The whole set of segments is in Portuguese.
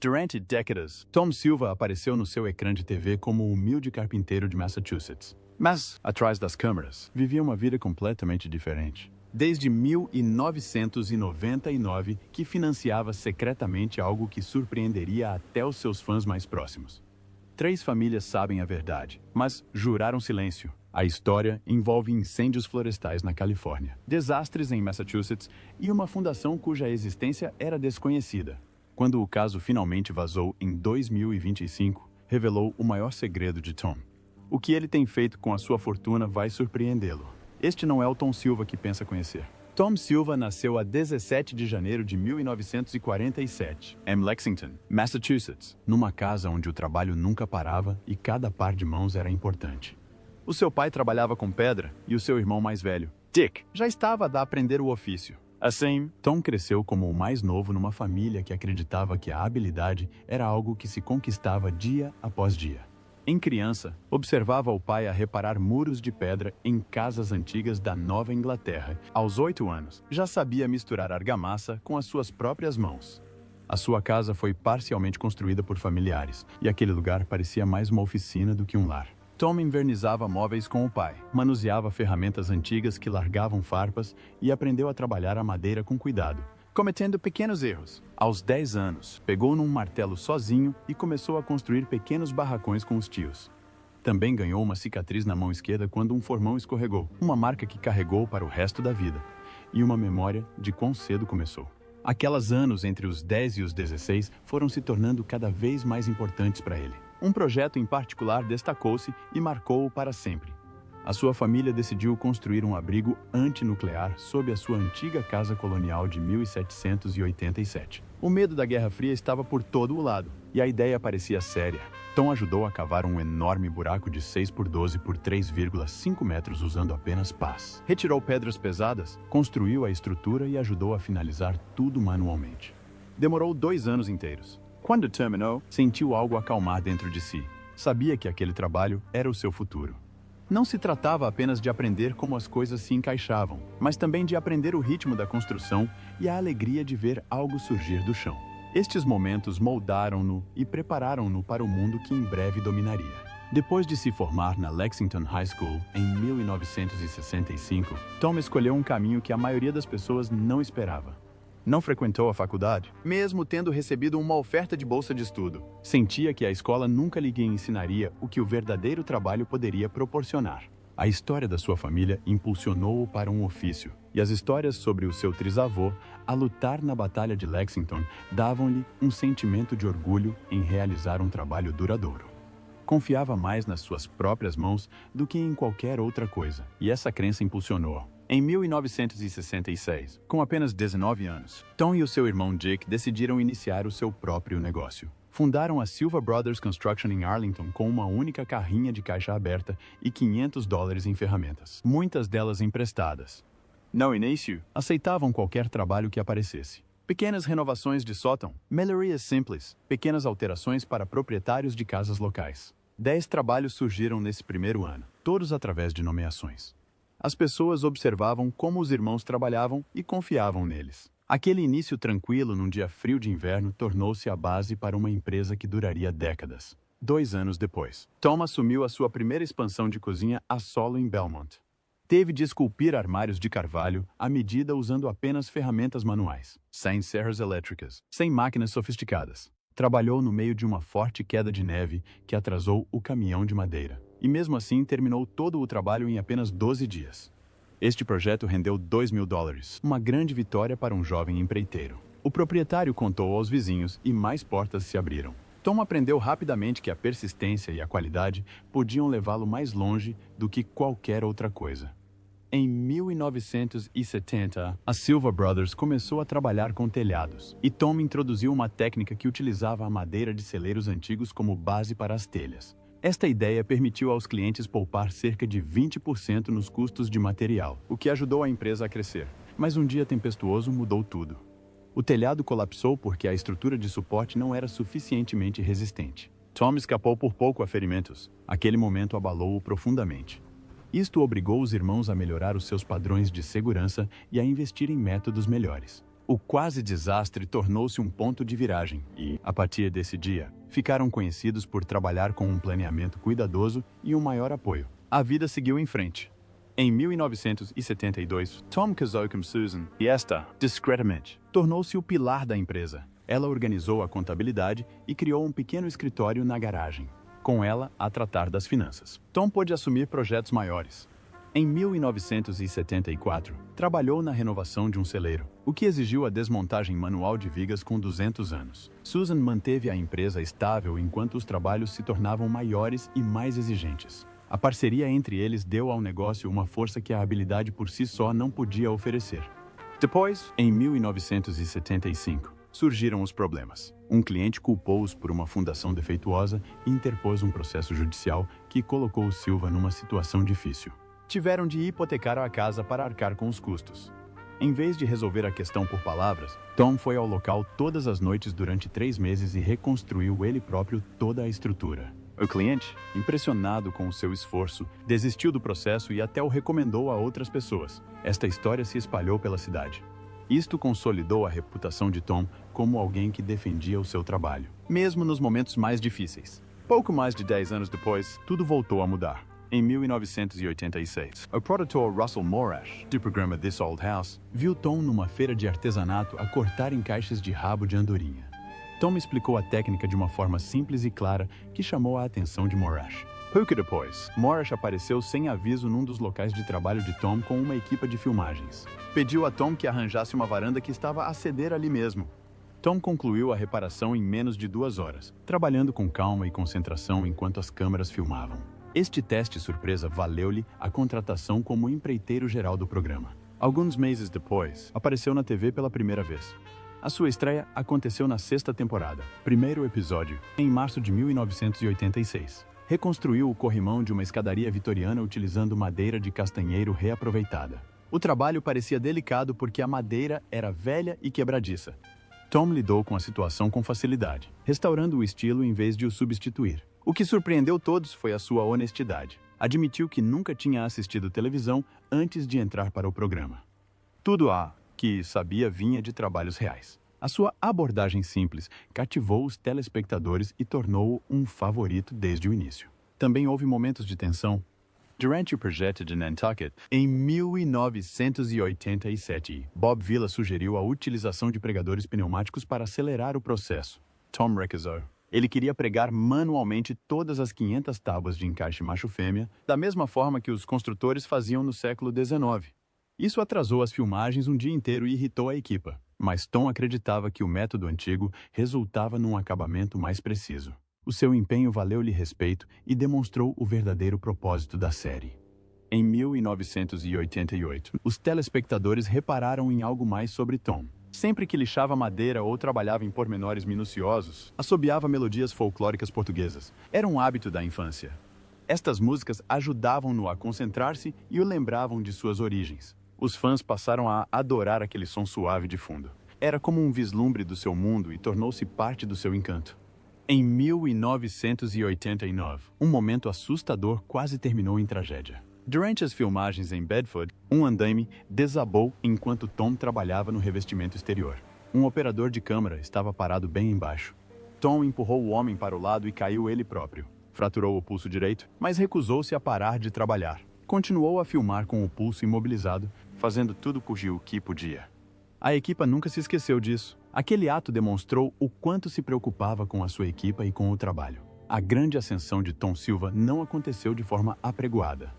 Durante décadas, Tom Silva apareceu no seu ecrã de TV como um humilde carpinteiro de Massachusetts. Mas, atrás das câmeras, vivia uma vida completamente diferente. Desde 1999, que financiava secretamente algo que surpreenderia até os seus fãs mais próximos. 3 famílias sabem a verdade, mas juraram silêncio. A história envolve incêndios florestais na Califórnia, desastres em Massachusetts e uma fundação cuja existência era desconhecida. Quando o caso finalmente vazou em 2025, revelou o maior segredo de Tom. O que ele tem feito com a sua fortuna vai surpreendê-lo. Este não é o Tom Silva que pensa conhecer. Tom Silva nasceu a 17 de janeiro de 1947, em Lexington, Massachusetts, numa casa onde o trabalho nunca parava e cada par de mãos era importante. O seu pai trabalhava com pedra e o seu irmão mais velho, Dick, já estava a aprender o ofício. Assim, Tom cresceu como o mais novo numa família que acreditava que a habilidade era algo que se conquistava dia após dia. Em criança, observava o pai a reparar muros de pedra em casas antigas da Nova Inglaterra. Aos 8 anos, já sabia misturar argamassa com as suas próprias mãos. A sua casa foi parcialmente construída por familiares, e aquele lugar parecia mais uma oficina do que um lar. Tom invernizava móveis com o pai, manuseava ferramentas antigas que largavam farpas e aprendeu a trabalhar a madeira com cuidado, cometendo pequenos erros. Aos 10 anos, pegou num martelo sozinho e começou a construir pequenos barracões com os tios. Também ganhou uma cicatriz na mão esquerda quando um formão escorregou, uma marca que carregou para o resto da vida, e uma memória de quão cedo começou. Aqueles anos entre os 10 e os 16 foram se tornando cada vez mais importantes para ele. Um projeto em particular destacou-se e marcou-o para sempre. A sua família decidiu construir um abrigo antinuclear sob a sua antiga casa colonial de 1787. O medo da Guerra Fria estava por todo o lado, e a ideia parecia séria. Tom ajudou a cavar um enorme buraco de 6 por 12 por 3,5 metros usando apenas pás. Retirou pedras pesadas, construiu a estrutura e ajudou a finalizar tudo manualmente. Demorou 2 anos inteiros. Quando terminou, sentiu algo acalmar dentro de si. Sabia que aquele trabalho era o seu futuro. Não se tratava apenas de aprender como as coisas se encaixavam, mas também de aprender o ritmo da construção e a alegria de ver algo surgir do chão. Estes momentos moldaram-no e prepararam-no para o mundo que em breve dominaria. Depois de se formar na Lexington High School em 1965, Tom escolheu um caminho que a maioria das pessoas não esperava. Não frequentou a faculdade, mesmo tendo recebido uma oferta de bolsa de estudo. Sentia que a escola nunca lhe ensinaria o que o verdadeiro trabalho poderia proporcionar. A história da sua família impulsionou-o para um ofício, e as histórias sobre o seu trisavô a lutar na Batalha de Lexington davam-lhe um sentimento de orgulho em realizar um trabalho duradouro. Confiava mais nas suas próprias mãos do que em qualquer outra coisa, e essa crença impulsionou-o. Em 1966, com apenas 19 anos, Tom e o seu irmão Dick decidiram iniciar o seu próprio negócio. Fundaram a Silva Brothers Construction em Arlington com uma única carrinha de caixa aberta e $500 em ferramentas, muitas delas emprestadas. No início, aceitavam qualquer trabalho que aparecesse. Pequenas renovações de sótão, melhorias simples, pequenas alterações para proprietários de casas locais. 10 trabalhos surgiram nesse primeiro ano, todos através de nomeações. As pessoas observavam como os irmãos trabalhavam e confiavam neles. Aquele início tranquilo num dia frio de inverno tornou-se a base para uma empresa que duraria décadas. 2 anos depois, Tom assumiu a sua primeira expansão de cozinha a solo em Belmont. Teve de esculpir armários de carvalho à medida usando apenas ferramentas manuais, sem serras elétricas, sem máquinas sofisticadas. Trabalhou no meio de uma forte queda de neve que atrasou o caminhão de madeira. E mesmo assim terminou todo o trabalho em apenas 12 dias. Este projeto rendeu $2.000, uma grande vitória para um jovem empreiteiro. O proprietário contou aos vizinhos e mais portas se abriram. Tom aprendeu rapidamente que a persistência e a qualidade podiam levá-lo mais longe do que qualquer outra coisa. Em 1970, a Silva Brothers começou a trabalhar com telhados, e Tom introduziu uma técnica que utilizava a madeira de celeiros antigos como base para as telhas. Esta ideia permitiu aos clientes poupar cerca de 20% nos custos de material, o que ajudou a empresa a crescer. Mas um dia tempestuoso mudou tudo. O telhado colapsou porque a estrutura de suporte não era suficientemente resistente. Tom escapou por pouco a ferimentos. Aquele momento abalou-o profundamente. Isto obrigou os irmãos a melhorar os seus padrões de segurança e a investir em métodos melhores. O quase desastre tornou-se um ponto de viragem e, a partir desse dia, ficaram conhecidos por trabalhar com um planeamento cuidadoso e um maior apoio. A vida seguiu em frente. Em 1972, Tom casou com Susan e esta, discretamente, tornou-se o pilar da empresa. Ela organizou a contabilidade e criou um pequeno escritório na garagem, com ela a tratar das finanças. Tom pôde assumir projetos maiores. Em 1974, trabalhou na renovação de um celeiro, o que exigiu a desmontagem manual de vigas com 200 anos. Susan manteve a empresa estável enquanto os trabalhos se tornavam maiores e mais exigentes. A parceria entre eles deu ao negócio uma força que a habilidade por si só não podia oferecer. Depois, em 1975, surgiram os problemas. Um cliente culpou-os por uma fundação defeituosa e interpôs um processo judicial que colocou Silva numa situação difícil. Tiveram de hipotecar a casa para arcar com os custos. Em vez de resolver a questão por palavras, Tom foi ao local todas as noites durante 3 meses e reconstruiu ele próprio toda a estrutura. O cliente, impressionado com o seu esforço, desistiu do processo e até o recomendou a outras pessoas. Esta história se espalhou pela cidade. Isto consolidou a reputação de Tom como alguém que defendia o seu trabalho, mesmo nos momentos mais difíceis. Pouco mais de 10 anos depois, tudo voltou a mudar. Em 1986, o produtor Russell Morash, do programa This Old House, viu Tom numa feira de artesanato a cortar encaixes de rabo de andorinha. Tom explicou a técnica de uma forma simples e clara que chamou a atenção de Morash. Pouco depois, Morash apareceu sem aviso num dos locais de trabalho de Tom com uma equipe de filmagens. Pediu a Tom que arranjasse uma varanda que estava a ceder ali mesmo. Tom concluiu a reparação em menos de 2 horas, trabalhando com calma e concentração enquanto as câmeras filmavam. Este teste surpresa valeu-lhe a contratação como empreiteiro geral do programa. Alguns meses depois, apareceu na TV pela primeira vez. A sua estreia aconteceu na 6ª temporada, primeiro episódio, em março de 1986. Reconstruiu o corrimão de uma escadaria vitoriana utilizando madeira de castanheiro reaproveitada. O trabalho parecia delicado porque a madeira era velha e quebradiça. Tom lidou com a situação com facilidade, restaurando o estilo em vez de o substituir. O que surpreendeu todos foi a sua honestidade. Admitiu que nunca tinha assistido televisão antes de entrar para o programa. Tudo que sabia vinha de trabalhos reais. A sua abordagem simples cativou os telespectadores e tornou-o um favorito desde o início. Também houve momentos de tensão. Durante o projeto de Nantucket, em 1987, Bob Vila sugeriu a utilização de pregadores pneumáticos para acelerar o processo. Tom recusou. Ele queria pregar manualmente todas as 500 tábuas de encaixe macho-fêmea, da mesma forma que os construtores faziam no século XIX. Isso atrasou as filmagens um dia inteiro e irritou a equipa, mas Tom acreditava que o método antigo resultava num acabamento mais preciso. O seu empenho valeu-lhe respeito e demonstrou o verdadeiro propósito da série. Em 1988, os telespectadores repararam em algo mais sobre Tom. Sempre que lixava madeira ou trabalhava em pormenores minuciosos, assobiava melodias folclóricas portuguesas. Era um hábito da infância. Estas músicas ajudavam-no a concentrar-se e o lembravam de suas origens. Os fãs passaram a adorar aquele som suave de fundo. Era como um vislumbre do seu mundo e tornou-se parte do seu encanto. Em 1989, um momento assustador quase terminou em tragédia. Durante as filmagens em Bedford, um andaime desabou enquanto Tom trabalhava no revestimento exterior. Um operador de câmara estava parado bem embaixo. Tom empurrou o homem para o lado e caiu ele próprio. Fraturou o pulso direito, mas recusou-se a parar de trabalhar. Continuou a filmar com o pulso imobilizado, fazendo tudo o que podia. A equipa nunca se esqueceu disso. Aquele ato demonstrou o quanto se preocupava com a sua equipa e com o trabalho. A grande ascensão de Tom Silva não aconteceu de forma apregoada.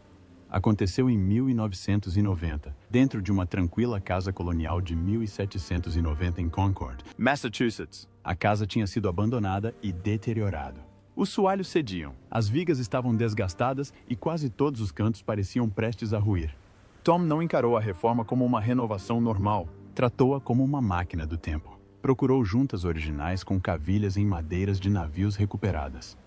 Aconteceu em 1990, dentro de uma tranquila casa colonial de 1790 em Concord, Massachusetts. A casa tinha sido abandonada e deteriorada. Os soalhos cediam, as vigas estavam desgastadas e quase todos os cantos pareciam prestes a ruir. Tom não encarou a reforma como uma renovação normal, tratou-a como uma máquina do tempo. Procurou juntas originais com cavilhas em madeiras de navios recuperadas.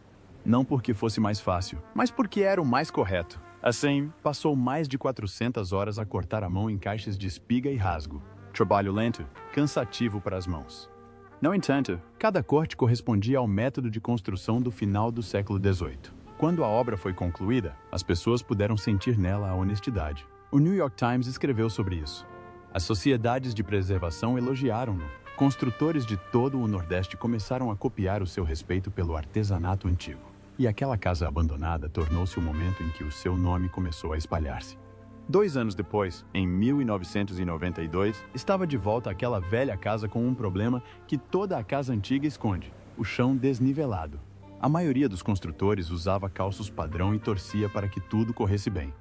Não porque fosse mais fácil, mas porque era o mais correto. Assim, passou mais de 400 horas a cortar à mão encaixes de espiga e rasgo. Trabalho lento, cansativo para as mãos. No entanto, cada corte correspondia ao método de construção do final do século XVIII. Quando a obra foi concluída, as pessoas puderam sentir nela a honestidade. O New York Times escreveu sobre isso. As sociedades de preservação elogiaram-no. Construtores de todo o Nordeste começaram a copiar o seu respeito pelo artesanato antigo. E aquela casa abandonada tornou-se o momento em que o seu nome começou a espalhar-se. 2 anos depois, em 1992, estava de volta àquela velha casa com um problema que toda a casa antiga esconde: o chão desnivelado. A maioria dos construtores usava calços padrão e torcia para que tudo corresse bem.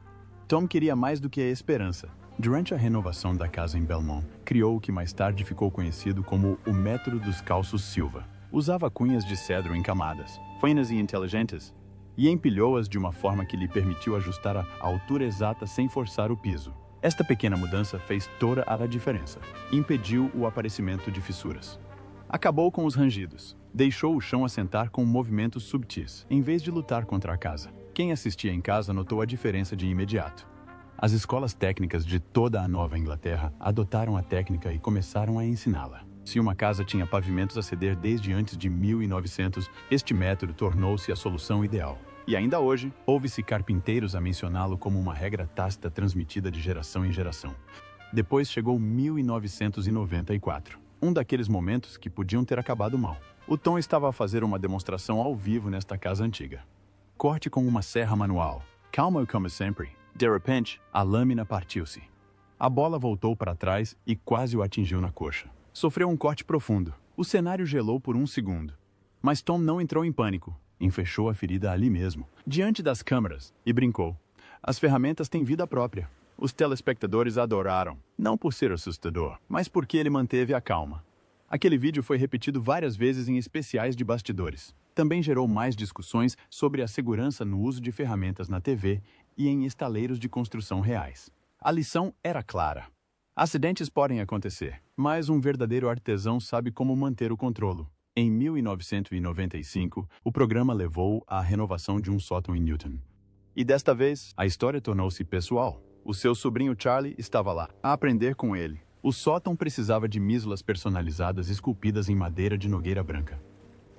Tom queria mais do que a esperança. Durante a renovação da casa em Belmont, criou o que mais tarde ficou conhecido como o método dos calços Silva. Usava cunhas de cedro em camadas, finas e inteligentes, e empilhou-as de uma forma que lhe permitiu ajustar a altura exata sem forçar o piso. Esta pequena mudança fez toda a diferença. Impediu o aparecimento de fissuras. Acabou com os rangidos. Deixou o chão assentar com movimentos subtis, em vez de lutar contra a casa. Quem assistia em casa notou a diferença de imediato. As escolas técnicas de toda a Nova Inglaterra adotaram a técnica e começaram a ensiná-la. Se uma casa tinha pavimentos a ceder desde antes de 1900, este método tornou-se a solução ideal. E ainda hoje, ouve-se carpinteiros a mencioná-lo como uma regra tácita transmitida de geração em geração. Depois chegou 1994, um daqueles momentos que podiam ter acabado mal. O Tom estava a fazer uma demonstração ao vivo nesta casa antiga. Corte com uma serra manual. Calma como sempre. De repente, a lâmina partiu-se. A bola voltou para trás e quase o atingiu na coxa. Sofreu um corte profundo. O cenário gelou por um segundo. Mas Tom não entrou em pânico. Enfechou a ferida ali mesmo, diante das câmeras, e brincou. As ferramentas têm vida própria. Os telespectadores adoraram, não por ser assustador, mas porque ele manteve a calma. Aquele vídeo foi repetido várias vezes em especiais de bastidores. Também gerou mais discussões sobre a segurança no uso de ferramentas na TV e em estaleiros de construção reais. A lição era clara. Acidentes podem acontecer, mas um verdadeiro artesão sabe como manter o controle. Em 1995, o programa levou à renovação de um sótão em Newton. E desta vez, a história tornou-se pessoal. O seu sobrinho Charlie estava lá, a aprender com ele. O sótão precisava de mísulas personalizadas esculpidas em madeira de nogueira branca.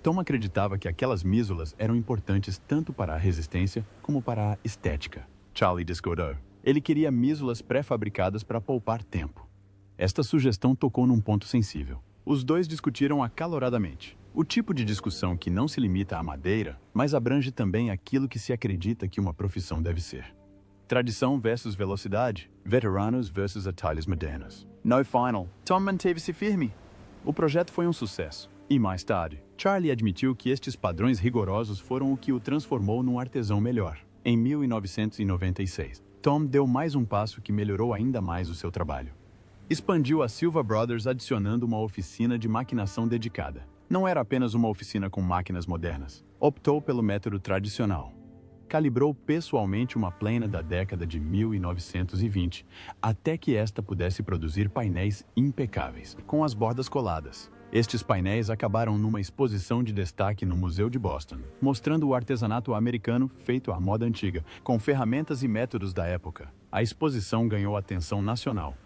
Tom acreditava que aquelas mísulas eram importantes tanto para a resistência como para a estética. Charlie discordou. Ele queria mísulas pré-fabricadas para poupar tempo. Esta sugestão tocou num ponto sensível. Os dois discutiram acaloradamente. O tipo de discussão que não se limita à madeira, mas abrange também aquilo que se acredita que uma profissão deve ser. Tradição versus velocidade, veteranos versus atalhos modernos. No final, Tom manteve-se firme. O projeto foi um sucesso. E mais tarde, Charlie admitiu que estes padrões rigorosos foram o que o transformou num artesão melhor. Em 1996, Tom deu mais um passo que melhorou ainda mais o seu trabalho. Expandiu a Silva Brothers adicionando uma oficina de maquinação dedicada. Não era apenas uma oficina com máquinas modernas. Optou pelo método tradicional. Calibrou pessoalmente uma plena da década de 1920, até que esta pudesse produzir painéis impecáveis, com as bordas coladas. Estes painéis acabaram numa exposição de destaque no Museu de Boston, mostrando o artesanato americano feito à moda antiga, com ferramentas e métodos da época. A exposição ganhou atenção nacional.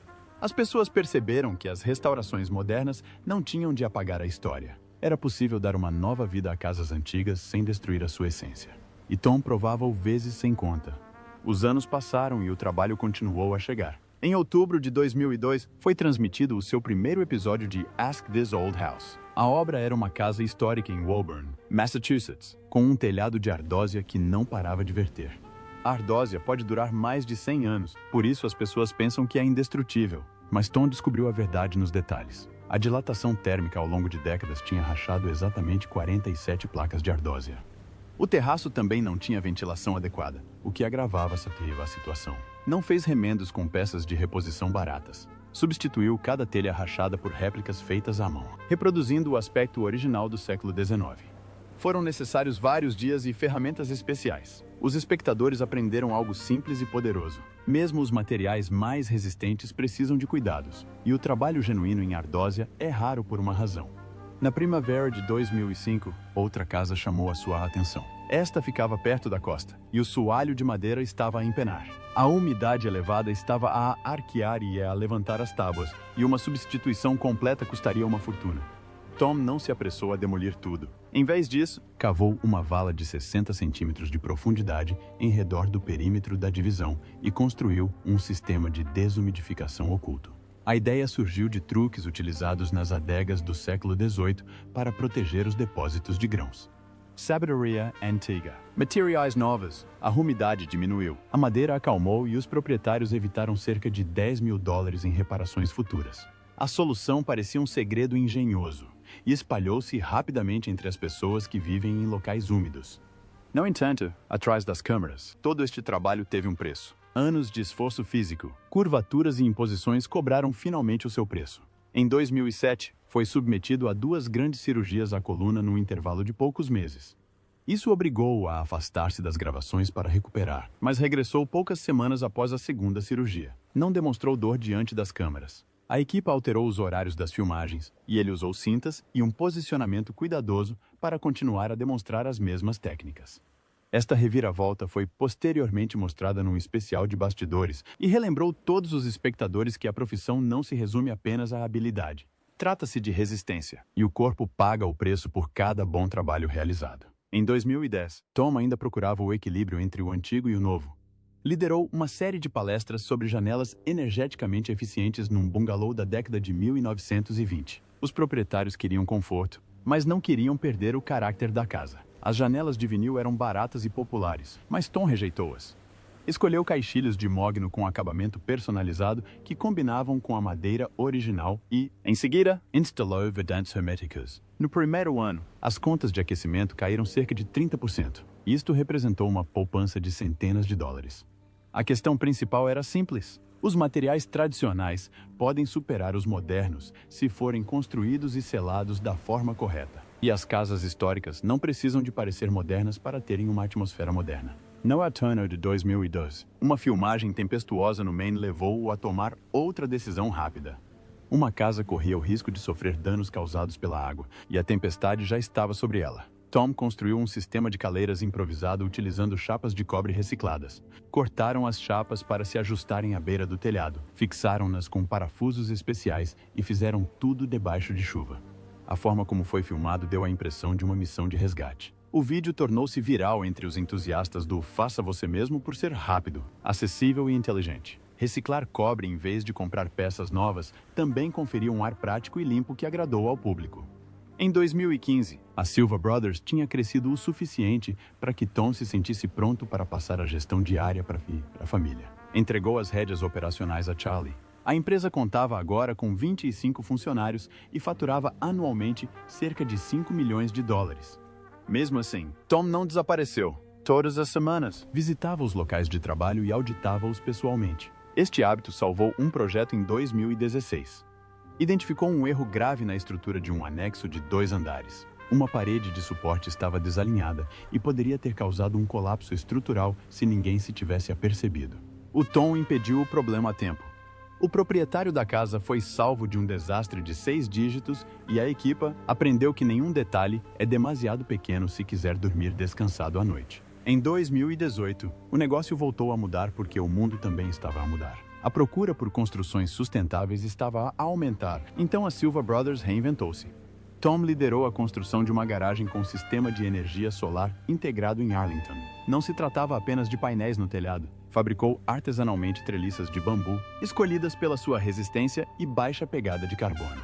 As pessoas perceberam que as restaurações modernas não tinham de apagar a história. Era possível dar uma nova vida a casas antigas sem destruir a sua essência. E Tom provava-o vezes sem conta. Os anos passaram e o trabalho continuou a chegar. Em outubro de 2002, foi transmitido o seu primeiro episódio de Ask This Old House. A obra era uma casa histórica em Woburn, Massachusetts, com um telhado de ardósia que não parava de verter. A ardósia pode durar mais de 100 anos, por isso as pessoas pensam que é indestrutível. Mas Tom descobriu a verdade nos detalhes. A dilatação térmica ao longo de décadas tinha rachado exatamente 47 placas de ardósia. O terraço também não tinha ventilação adequada, o que agravava a situação. Não fez remendos com peças de reposição baratas. Substituiu cada telha rachada por réplicas feitas à mão, reproduzindo o aspecto original do século XIX. Foram necessários vários dias e ferramentas especiais. Os espectadores aprenderam algo simples e poderoso. Mesmo os materiais mais resistentes precisam de cuidados, e o trabalho genuíno em ardósia é raro por uma razão. Na primavera de 2005, outra casa chamou a sua atenção. Esta ficava perto da costa, e o soalho de madeira estava a empenar. A umidade elevada estava a arquear e a levantar as tábuas, e uma substituição completa custaria uma fortuna. Tom não se apressou a demolir tudo. Em vez disso, cavou uma vala de 60 centímetros de profundidade em redor do perímetro da divisão e construiu um sistema de desumidificação oculto. A ideia surgiu de truques utilizados nas adegas do século XVIII para proteger os depósitos de grãos. Sabedoria antiga. Materiais novos. A umidade diminuiu. A madeira acalmou e os proprietários evitaram cerca de $10 mil em reparações futuras. A solução parecia um segredo engenhoso e espalhou-se rapidamente entre as pessoas que vivem em locais úmidos. No entanto, atrás das câmeras, todo este trabalho teve um preço. Anos de esforço físico, curvaturas e imposições cobraram finalmente o seu preço. Em 2007, foi submetido a 2 grandes cirurgias à coluna num intervalo de poucos meses. Isso obrigou-o a afastar-se das gravações para recuperar, mas regressou poucas semanas após a segunda cirurgia. Não demonstrou dor diante das câmeras. A equipe alterou os horários das filmagens, e ele usou cintas e um posicionamento cuidadoso para continuar a demonstrar as mesmas técnicas. Esta reviravolta foi posteriormente mostrada num especial de bastidores e relembrou todos os espectadores que a profissão não se resume apenas à habilidade. Trata-se de resistência, e o corpo paga o preço por cada bom trabalho realizado. Em 2010, Tom ainda procurava o equilíbrio entre o antigo e o novo. Liderou uma série de palestras sobre janelas energeticamente eficientes num bungalow da década de 1920. Os proprietários queriam conforto, mas não queriam perder o caráter da casa. As janelas de vinil eram baratas e populares, mas Tom rejeitou-as. Escolheu caixilhos de mogno com acabamento personalizado que combinavam com a madeira original e, em seguida, instalou vedantes herméticas. No primeiro ano, as contas de aquecimento caíram cerca de 30%. Isto representou uma poupança de centenas de dólares. A questão principal era simples. Os materiais tradicionais podem superar os modernos se forem construídos e selados da forma correta. E as casas históricas não precisam de parecer modernas para terem uma atmosfera moderna. Noah Turner, de 2012. Uma filmagem tempestuosa no Maine levou-o a tomar outra decisão rápida. Uma casa corria o risco de sofrer danos causados pela água, e a tempestade já estava sobre ela. Tom construiu um sistema de caleiras improvisado utilizando chapas de cobre recicladas. Cortaram as chapas para se ajustarem à beira do telhado, fixaram-nas com parafusos especiais e fizeram tudo debaixo de chuva. A forma como foi filmado deu a impressão de uma missão de resgate. O vídeo tornou-se viral entre os entusiastas do faça você mesmo por ser rápido, acessível e inteligente. Reciclar cobre em vez de comprar peças novas também conferiu um ar prático e limpo que agradou ao público. Em 2015, a Silva Brothers tinha crescido o suficiente para que Tom se sentisse pronto para passar a gestão diária para a família. Entregou as rédeas operacionais a Charlie. A empresa contava agora com 25 funcionários e faturava anualmente cerca de $5 milhões. Mesmo assim, Tom não desapareceu. Todas as semanas, visitava os locais de trabalho e auditava-os pessoalmente. Este hábito salvou um projeto em 2016. Identificou um erro grave na estrutura de um anexo de 2 andares. Uma parede de suporte estava desalinhada e poderia ter causado um colapso estrutural se ninguém se tivesse apercebido. O Tom impediu o problema a tempo. O proprietário da casa foi salvo de um desastre de 6 dígitos e a equipa aprendeu que nenhum detalhe é demasiado pequeno se quiser dormir descansado à noite. Em 2018, o negócio voltou a mudar porque o mundo também estava a mudar. A procura por construções sustentáveis estava a aumentar, então a Silva Brothers reinventou-se. Tom liderou a construção de uma garagem com sistema de energia solar integrado em Arlington. Não se tratava apenas de painéis no telhado. Fabricou artesanalmente treliças de bambu, escolhidas pela sua resistência e baixa pegada de carbono.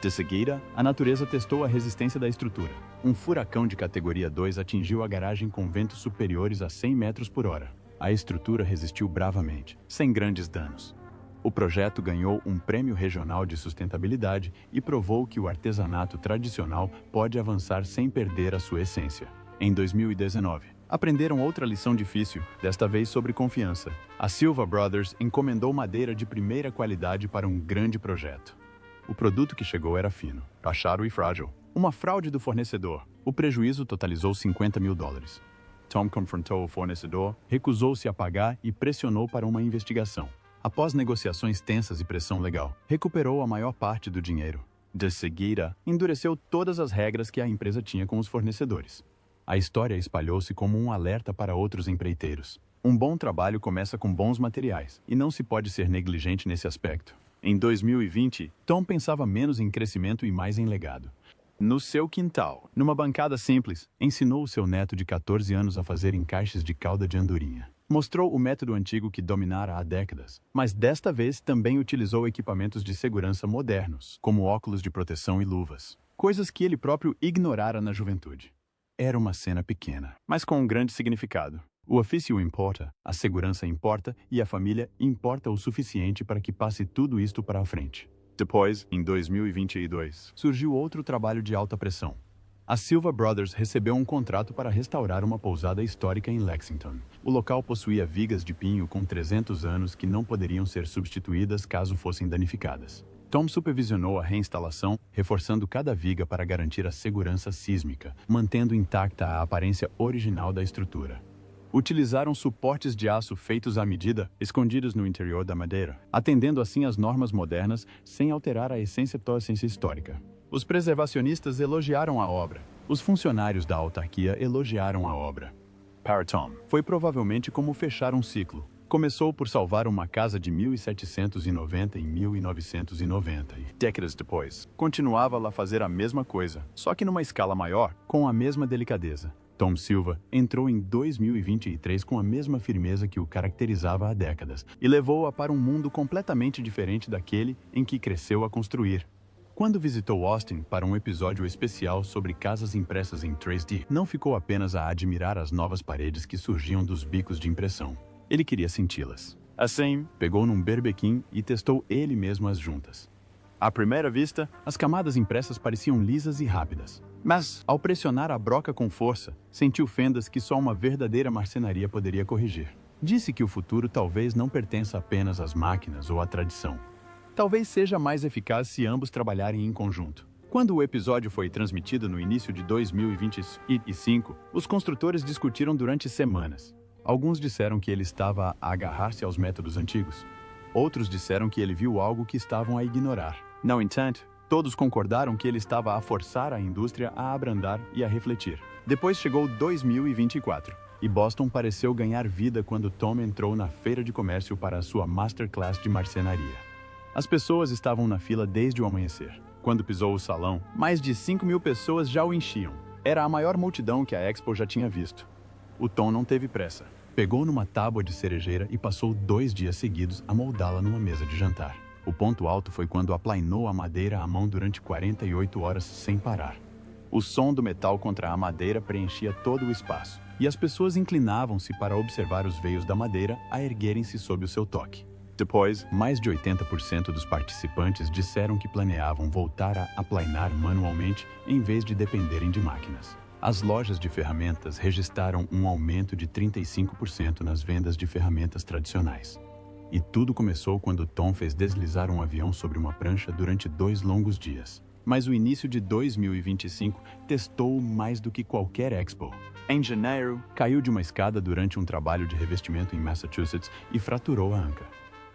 De seguida, a natureza testou a resistência da estrutura. Um furacão de categoria 2 atingiu a garagem com ventos superiores a 100 metros por hora. A estrutura resistiu bravamente, sem grandes danos. O projeto ganhou um prêmio regional de sustentabilidade e provou que o artesanato tradicional pode avançar sem perder a sua essência. Em 2019, aprenderam outra lição difícil, desta vez sobre confiança. A Silva Brothers encomendou madeira de primeira qualidade para um grande projeto. O produto que chegou era fino, rachado e frágil. Uma fraude do fornecedor. O prejuízo totalizou $50 mil. Tom confrontou o fornecedor, recusou-se a pagar e pressionou para uma investigação. Após negociações tensas e pressão legal, recuperou a maior parte do dinheiro. De seguida, endureceu todas as regras que a empresa tinha com os fornecedores. A história espalhou-se como um alerta para outros empreiteiros. Um bom trabalho começa com bons materiais, e não se pode ser negligente nesse aspecto. Em 2020, Tom pensava menos em crescimento e mais em legado. No seu quintal, numa bancada simples, ensinou o seu neto de 14 anos a fazer encaixes de cauda de andorinha. Mostrou o método antigo que dominara há décadas, mas desta vez também utilizou equipamentos de segurança modernos, como óculos de proteção e luvas, coisas que ele próprio ignorara na juventude. Era uma cena pequena, mas com um grande significado. O ofício importa, a segurança importa e a família importa o suficiente para que passe tudo isto para a frente. Depois, em 2022, surgiu outro trabalho de alta pressão. A Silva Brothers recebeu um contrato para restaurar uma pousada histórica em Lexington. O local possuía vigas de pinho com 300 anos que não poderiam ser substituídas caso fossem danificadas. Tom supervisionou a reinstalação, reforçando cada viga para garantir a segurança sísmica, mantendo intacta a aparência original da estrutura. Utilizaram suportes de aço feitos à medida, escondidos no interior da madeira, atendendo assim às normas modernas sem alterar a essência histórica. Os preservacionistas elogiaram a obra. Os funcionários da autarquia elogiaram a obra. Para Tom, foi provavelmente como fechar um ciclo. Começou por salvar uma casa de 1790 em 1990 e, décadas depois, continuava a fazer a mesma coisa, só que numa escala maior, com a mesma delicadeza. Tom Silva entrou em 2023 com a mesma firmeza que o caracterizava há décadas e levou-a para um mundo completamente diferente daquele em que cresceu a construir. Quando visitou Austin para um episódio especial sobre casas impressas em 3D, não ficou apenas a admirar as novas paredes que surgiam dos bicos de impressão. Ele queria senti-las. Assim, pegou num berbequim e testou ele mesmo as juntas. À primeira vista, as camadas impressas pareciam lisas e rápidas. Mas, ao pressionar a broca com força, sentiu fendas que só uma verdadeira marcenaria poderia corrigir. Disse que o futuro talvez não pertença apenas às máquinas ou à tradição. Talvez seja mais eficaz se ambos trabalharem em conjunto. Quando o episódio foi transmitido no início de 2025, os construtores discutiram durante semanas. Alguns disseram que ele estava a agarrar-se aos métodos antigos. Outros disseram que ele viu algo que estavam a ignorar. No entanto, todos concordaram que ele estava a forçar a indústria a abrandar e a refletir. Depois chegou 2024, e Boston pareceu ganhar vida quando Tom entrou na feira de comércio para a sua masterclass de marcenaria. As pessoas estavam na fila desde o amanhecer. Quando pisou o salão, mais de 5.000 pessoas já o enchiam. Era a maior multidão que a Expo já tinha visto. O Tom não teve pressa. Pegou numa tábua de cerejeira e passou 2 dias seguidos a moldá-la numa mesa de jantar. O ponto alto foi quando aplainou a madeira à mão durante 48 horas sem parar. O som do metal contra a madeira preenchia todo o espaço, e as pessoas inclinavam-se para observar os veios da madeira a erguerem-se sob o seu toque. Depois, mais de 80% dos participantes disseram que planeavam voltar a aplainar manualmente em vez de dependerem de máquinas. As lojas de ferramentas registraram um aumento de 35% nas vendas de ferramentas tradicionais. E tudo começou quando Tom fez deslizar um avião sobre uma prancha durante 2 longos dias. Mas o início de 2025 testou mais do que qualquer Expo. Em janeiro, caiu de uma escada durante um trabalho de revestimento em Massachusetts e fraturou a anca.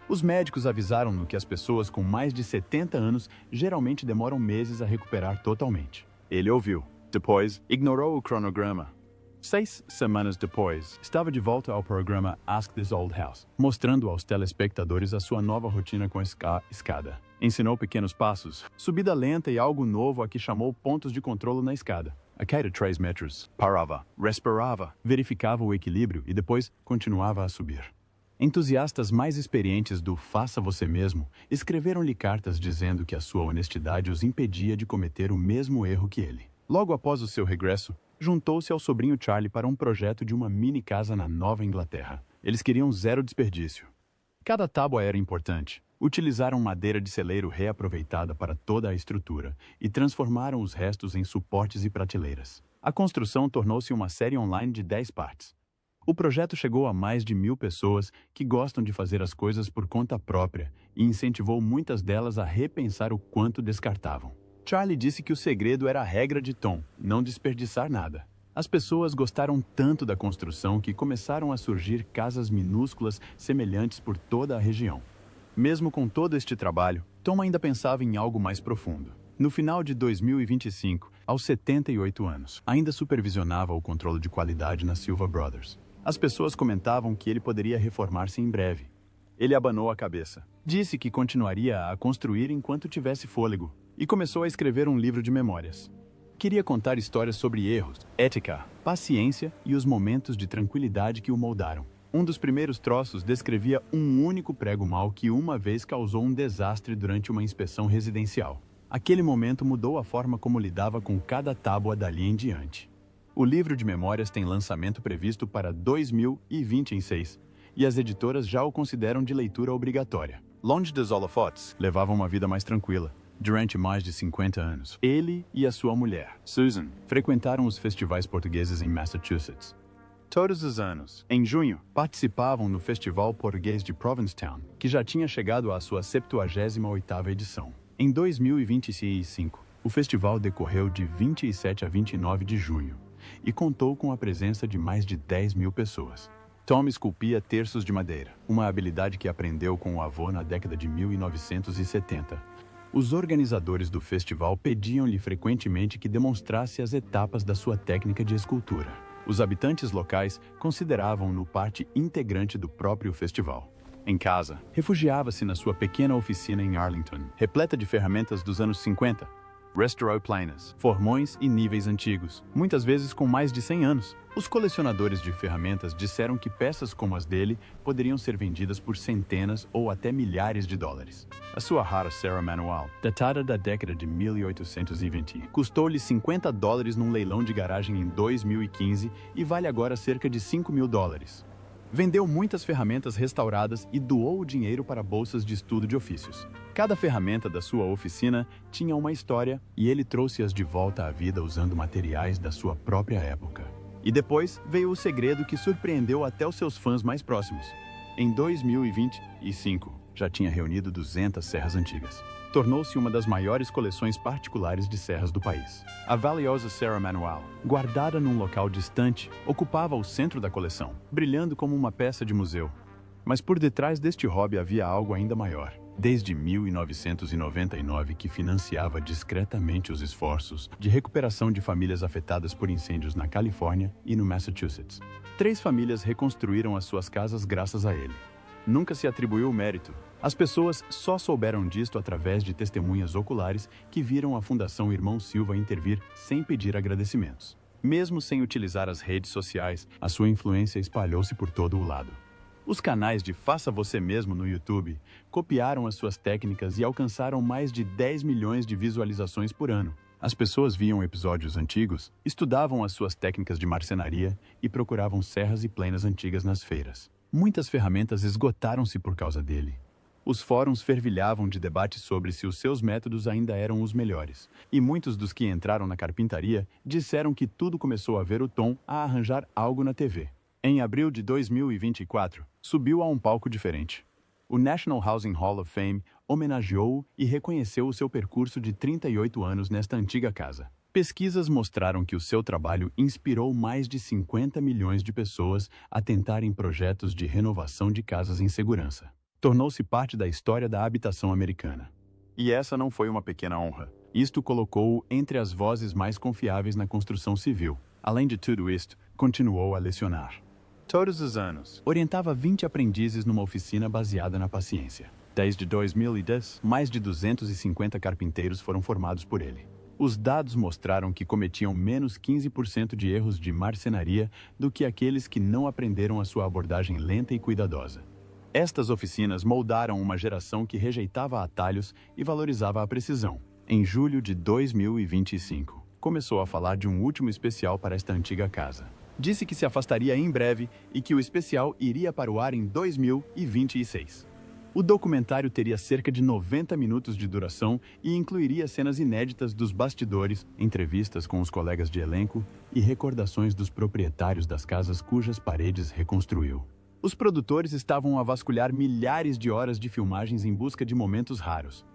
Os médicos avisaram-no que as pessoas com mais de 70 anos geralmente demoram meses a recuperar totalmente. Ele ouviu. Depois, ignorou o cronograma. 6 semanas depois, estava de volta ao programa Ask This Old House, mostrando aos telespectadores a sua nova rotina com a escada. Ensinou pequenos passos, subida lenta e algo novo a que chamou pontos de controle na escada. A cada 3 metros, parava, respirava, verificava o equilíbrio e depois continuava a subir. Entusiastas mais experientes do faça você mesmo escreveram-lhe cartas dizendo que a sua honestidade os impedia de cometer o mesmo erro que ele. Logo após o seu regresso, juntou-se ao sobrinho Charlie para um projeto de uma mini casa na Nova Inglaterra. Eles queriam 0 desperdício. Cada tábua era importante. Utilizaram madeira de celeiro reaproveitada para toda a estrutura e transformaram os restos em suportes e prateleiras. A construção tornou-se uma série online de 10 partes. O projeto chegou a mais de 1.000 pessoas que gostam de fazer as coisas por conta própria e incentivou muitas delas a repensar o quanto descartavam. Charlie disse que o segredo era a regra de Tom, não desperdiçar nada. As pessoas gostaram tanto da construção que começaram a surgir casas minúsculas semelhantes por toda a região. Mesmo com todo este trabalho, Tom ainda pensava em algo mais profundo. No final de 2025, aos 78 anos, ainda supervisionava o controle de qualidade na Silva Brothers. As pessoas comentavam que ele poderia reformar-se em breve. Ele abanou a cabeça. Disse que continuaria a construir enquanto tivesse fôlego e começou a escrever um livro de memórias. Queria contar histórias sobre erros, ética, paciência e os momentos de tranquilidade que o moldaram. Um dos primeiros troços descrevia um único prego mau que uma vez causou um desastre durante uma inspeção residencial. Aquele momento mudou a forma como lidava com cada tábua dali em diante. O livro de memórias tem lançamento previsto para 2026 e as editoras já o consideram de leitura obrigatória. Longe dos holofotes, levava uma vida mais tranquila. Durante mais de 50 anos, ele e a sua mulher, Susan, frequentaram os festivais portugueses em Massachusetts. Todos os anos, em junho, participavam no Festival Português de Provincetown, que já tinha chegado à sua 78ª edição. Em 2025, o festival decorreu de 27 a 29 de junho e contou com a presença de mais de 10 mil pessoas. Tom esculpia terços de madeira, uma habilidade que aprendeu com o avô na década de 1970. Os organizadores do festival pediam-lhe frequentemente que demonstrasse as etapas da sua técnica de escultura. Os habitantes locais consideravam-no parte integrante do próprio festival. Em casa, refugiava-se na sua pequena oficina em Arlington, repleta de ferramentas dos anos 50. Restaurou planas, formões e níveis antigos, muitas vezes com mais de 100 anos. Os colecionadores de ferramentas disseram que peças como as dele poderiam ser vendidas por centenas ou até milhares de dólares. A sua rara serra manual, datada da década de 1820, custou-lhe $50 num leilão de garagem em 2015 e vale agora cerca de $5.000. Vendeu muitas ferramentas restauradas e doou o dinheiro para bolsas de estudo de ofícios. Cada ferramenta da sua oficina tinha uma história e ele trouxe-as de volta à vida usando materiais da sua própria época. E depois veio o segredo que surpreendeu até os seus fãs mais próximos. Em 2025, já tinha reunido 200 serras antigas. Tornou-se uma das maiores coleções particulares de serras do país. A valiosa Serra Manual, guardada num local distante, ocupava o centro da coleção, brilhando como uma peça de museu. Mas por detrás deste hobby havia algo ainda maior. Desde 1999 que financiava discretamente os esforços de recuperação de famílias afetadas por incêndios na Califórnia e no Massachusetts. 3 famílias reconstruíram as suas casas graças a ele. Nunca se atribuiu o mérito. As pessoas só souberam disto através de testemunhas oculares que viram a Fundação Irmão Silva intervir sem pedir agradecimentos. Mesmo sem utilizar as redes sociais, a sua influência espalhou-se por todo o lado. Os canais de Faça Você Mesmo no YouTube copiaram as suas técnicas e alcançaram mais de 10 milhões de visualizações por ano. As pessoas viam episódios antigos, estudavam as suas técnicas de marcenaria e procuravam serras e plenas antigas nas feiras. Muitas ferramentas esgotaram-se por causa dele. Os fóruns fervilhavam de debate sobre se os seus métodos ainda eram os melhores, e muitos dos que entraram na carpintaria disseram que tudo começou a ver o Tom a arranjar algo na TV. Em abril de 2024, subiu a um palco diferente. O National Housing Hall of Fame homenageou-o e reconheceu o seu percurso de 38 anos nesta antiga casa. Pesquisas mostraram que o seu trabalho inspirou mais de 50 milhões de pessoas a tentarem projetos de renovação de casas em segurança. Tornou-se parte da história da habitação americana. E essa não foi uma pequena honra. Isto colocou-o entre as vozes mais confiáveis na construção civil. Além de tudo isto, continuou a lecionar. Todos os anos, orientava 20 aprendizes numa oficina baseada na paciência. Desde 2010, mais de 250 carpinteiros foram formados por ele. Os dados mostraram que cometiam menos 15% de erros de marcenaria do que aqueles que não aprenderam a sua abordagem lenta e cuidadosa. Estas oficinas moldaram uma geração que rejeitava atalhos e valorizava a precisão. Em julho de 2025, começou a falar de um último especial para esta antiga casa. Disse que se afastaria em breve e que o especial iria para o ar em 2026. O documentário teria cerca de 90 minutos de duração e incluiria cenas inéditas dos bastidores, entrevistas com os colegas de elenco e recordações dos proprietários das casas cujas paredes reconstruiu. Os produtores estavam a vasculhar milhares de horas de filmagens em busca de momentos raros.